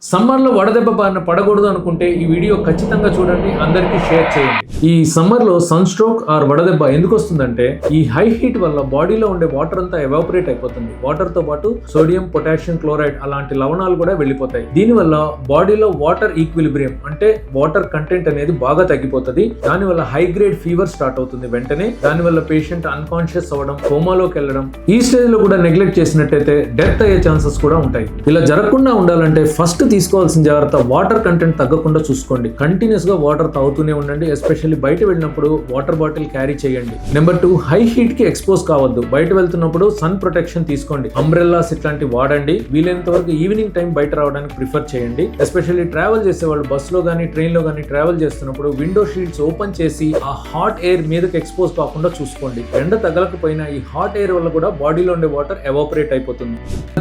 Summer లో వడదెబ్బ బారిన పడకూడదు అనుకుంటే ఈ వీడియో ఖచ్చితంగా చూడండి, అందరికీ షేర్ చేయండి. ఈ సమ్మర్ లో సన్ స్ట్రోక్ ఆర్ వడదెబ్బ ఎందుకు వస్తుందంటే ఈ హై హీట్ వల్ల బాడీలో ఉండే వాటర్ అంతా ఎవాపరేట్ అయిపోతుంది. వాటర్ తో పాటు సోడియం, పొటాషియం క్లోరైడ్ అలాంటి లవణాలు కూడా వెళ్ళిపోతాయి. దీనివల్ల బాడీలో వాటర్ ఈక్విలిబ్రియం అంటే వాటర్ కంటెంట్ అనేది బాగా తగ్గిపోతుంది. దానివల్ల హై గ్రేడ్ ఫీవర్ స్టార్ట్ అవుతుంది. వెంటనే దానివల్ల పేషెంట్ అన్కాన్షియస్ అవ్వడం, కోమాలోకి వెళ్ళడం, ఈ స్టేజ్ లో కూడా నెగ్లెక్ట్ చేసినట్టయితే డెత్ అయ్యే ఛాన్సెస్ కూడా ఉంటాయి. ఇలా జరగకుండా ఉండాలంటే ఫస్ట్ తీసుకోవాల్సిన జాగ్రత్త వాటర్ కంటెంట్ తగ్గకుండా చూసుకోండి. కంటిన్యూస్ గా వాటర్ తాగుతూనే ఉండండి. ఎస్పెషల్లీ బయట వెళ్ళినప్పుడు వాటర్ బాటిల్ క్యారీ చేయండి. నెంబర్ 2, హై హీట్ కి ఎక్స్పోజ్ కావద్దు. బయట వెళ్తున్నప్పుడు సన్ ప్రొటెక్షన్ తీసుకోండి. అంబ్రెల్లాస్ ఇట్లాంటి వాడండి. వీలైనంత వరకు ఈవినింగ్ టైం బయట రావడానికి ప్రిఫర్ చేయండి. ఎస్పెషల్లీ ట్రావెల్ చేసే వాళ్ళు బస్ లో గానీ ట్రైన్ లో గానీ ట్రావెల్ చేస్తున్నప్పుడు విండో షీట్స్ ఓపెన్ చేసి ఆ హాట్ ఎయిర్ మీదకి ఎక్స్పోజ్ కాకుండా చూసుకోండి. ఎండ తగలకపోయినా ఈ హాట్ ఎయిర్ వల్ల కూడా బాడీలో ఉండే వాటర్ ఎవాపరేట్ అయిపోతుంది.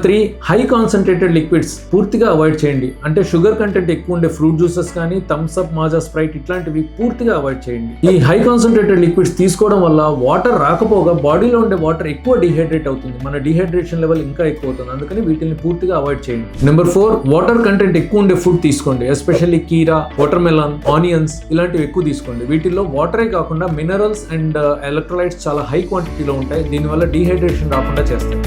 3, హై కాన్సన్ట్రేటెడ్ లిక్విడ్స్ పూర్తిగా అవాయిడ్ చేయండి. అంటే షుగర్ కంటెంట్ ఎక్కువ ఉండే ఫ్రూట్ జ్యూసెస్ కానీ థమ్స్ అప్, మాజా, స్ప్రైట్ ఇట్లాంటివి పూర్తిగా అవాయిడ్ చేయండి. ఈ హై కాన్సన్ట్రేటెడ్ లిక్విడ్స్ తీసుకోవడం వల్ల వాటర్ రాకపోగా బాడీలో ఉండే వాటర్ ఎక్కువ డిహైడ్రేట్ అవుతుంది. మన డిహైడ్రేషన్ లెవెల్ ఇంకా ఎక్కువ అవుతుంది. అందుకని వీటిని పూర్తిగా అవాయిడ్ చేయండి. నెంబర్ 4, వాటర్ కంటెంట్ ఎక్కువ ఉండే ఫుడ్ తీసుకోండి. ఎస్పెషల్లీ కీరా, వాటర్ మెలాన్, ఆనియన్స్ ఇలాంటివి ఎక్కువ తీసుకోండి. వీటిల్లో వాటరే కాకుండా మినరల్స్ అండ్ ఎలక్ట్రోలైట్స్ చాలా హై క్వాంటిటీలో ఉంటాయి. దీనివల్ల డిహైడ్రేషన్ రాకుండా చేస్తాయి.